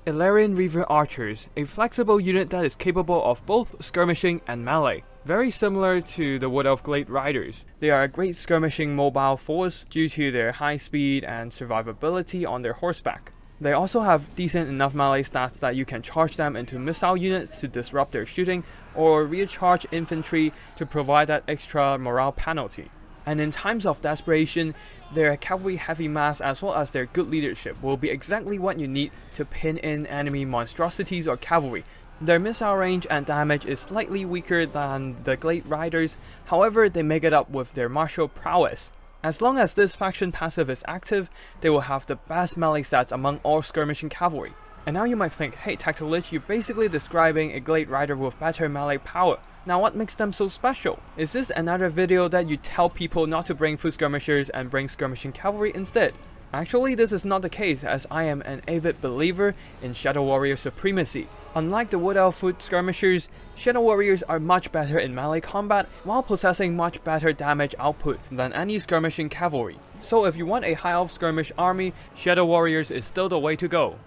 Ellyrian Reaver Archers, a flexible unit that is capable of both skirmishing and melee. Very similar to the Wood Elf Glade Riders. They are a great skirmishing mobile force due to their high speed and survivability on their horseback. They also have decent enough melee stats that you can charge them into missile units to disrupt their shooting, or recharge infantry to provide that extra morale penalty. And in times of desperation, their cavalry heavy mass as well as their good leadership will be exactly what you need to pin in enemy monstrosities or cavalry. Their missile range and damage is slightly weaker than the Glade Riders, however they make it up with their martial prowess. As long as this faction passive is active, they will have the best melee stats among all skirmishing cavalry. And now you might think, hey Tactilich, you're basically describing a Glade Rider with better melee power. Now what makes them so special? Is this another video that you tell people not to bring foot skirmishers and bring skirmishing cavalry instead? Actually, this is not the case, as I am an avid believer in Shadow Warrior supremacy. Unlike the Wood Elf foot skirmishers, Shadow Warriors are much better in melee combat while possessing much better damage output than any skirmishing cavalry. So if you want a high elf skirmish army, Shadow Warriors is still the way to go.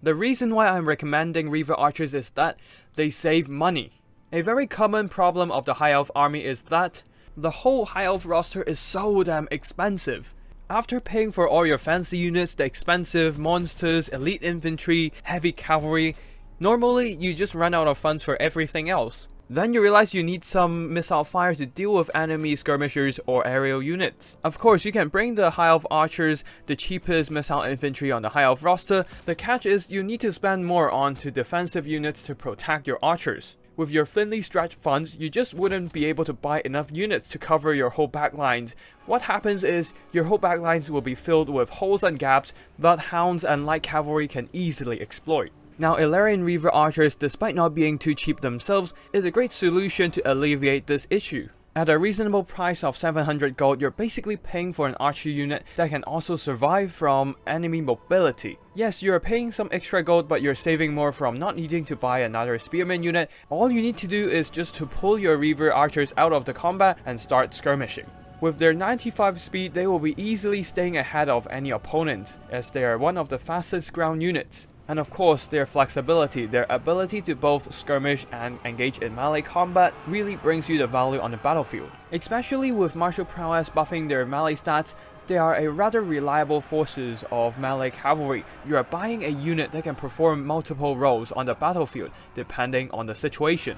The reason why I'm recommending Reaver Archers is that they save money. A very common problem of the high elf army is that the whole high elf roster is so damn expensive. After paying for all your fancy units, the expensive monsters, elite infantry, heavy cavalry, normally you just run out of funds for everything else. Then you realize you need some missile fire to deal with enemy skirmishers or aerial units. Of course, you can bring the high elf archers, the cheapest missile infantry on the high elf roster. The catch is you need to spend more onto defensive units to protect your archers. With your thinly stretched funds, you just wouldn't be able to buy enough units to cover your whole backlines. What happens is, your whole backlines will be filled with holes and gaps that hounds and light cavalry can easily exploit. Now, Ellyrian Reaver Archers, despite not being too cheap themselves, is a great solution to alleviate this issue. At a reasonable price of 700 gold, you're basically paying for an archer unit that can also survive from enemy mobility. Yes, you're paying some extra gold, but you're saving more from not needing to buy another spearman unit. All you need to do is just to pull your Reaver Archers out of the combat and start skirmishing. With their 95 speed, they will be easily staying ahead of any opponent, as they are one of the fastest ground units. And of course, their flexibility, their ability to both skirmish and engage in melee combat really brings you the value on the battlefield. Especially with martial prowess buffing their melee stats, they are a rather reliable forces of melee cavalry. You are buying a unit that can perform multiple roles on the battlefield, depending on the situation.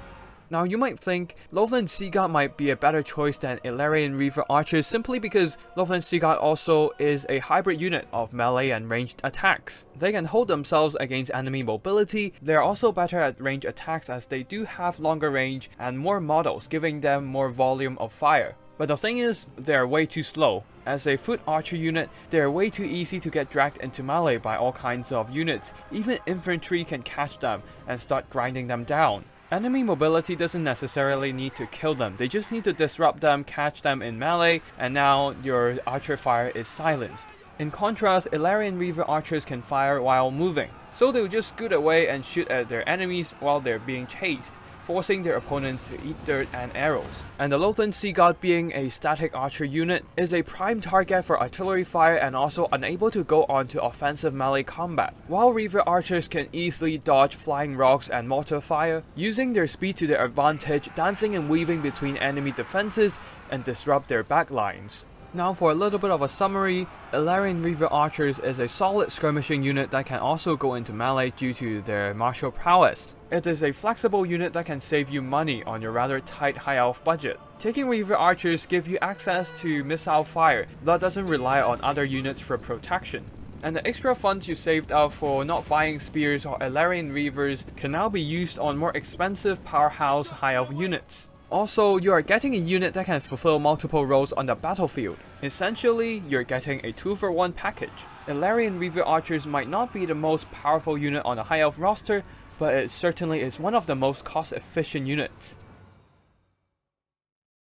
Now you might think Lothland Seaguard might be a better choice than Ellyrian Reaver Archers simply because Lothland Seaguard also is a hybrid unit of melee and ranged attacks. They can hold themselves against enemy mobility. They are also better at ranged attacks as they do have longer range and more models, giving them more volume of fire. But the thing is, they are way too slow. As a foot archer unit, they are way too easy to get dragged into melee by all kinds of units. Even infantry can catch them and start grinding them down. Enemy mobility doesn't necessarily need to kill them, they just need to disrupt them, catch them in melee, and now your archer fire is silenced. In contrast, Ellyrian Reaver Archers can fire while moving, so they'll just scoot away and shoot at their enemies while they're being chased, forcing their opponents to eat dirt and arrows. And the Lothland Seaguard, being a static archer unit, is a prime target for artillery fire and also unable to go on to offensive melee combat. While Reaver Archers can easily dodge flying rocks and mortar fire, using their speed to their advantage, dancing and weaving between enemy defenses and disrupt their backlines. Now for a little bit of a summary, Ellyrian Reaver Archers is a solid skirmishing unit that can also go into melee due to their martial prowess. It is a flexible unit that can save you money on your rather tight high elf budget. Taking Reaver Archers give you access to missile fire that doesn't rely on other units for protection. And the extra funds you saved up for not buying spears or Ellyrian Reavers can now be used on more expensive powerhouse high elf units. Also, you are getting a unit that can fulfill multiple roles on the battlefield. Essentially, you're getting a 2-for-1 package. Ellyrian Reaver Archers might not be the most powerful unit on the high elf roster, but it certainly is one of the most cost-efficient units.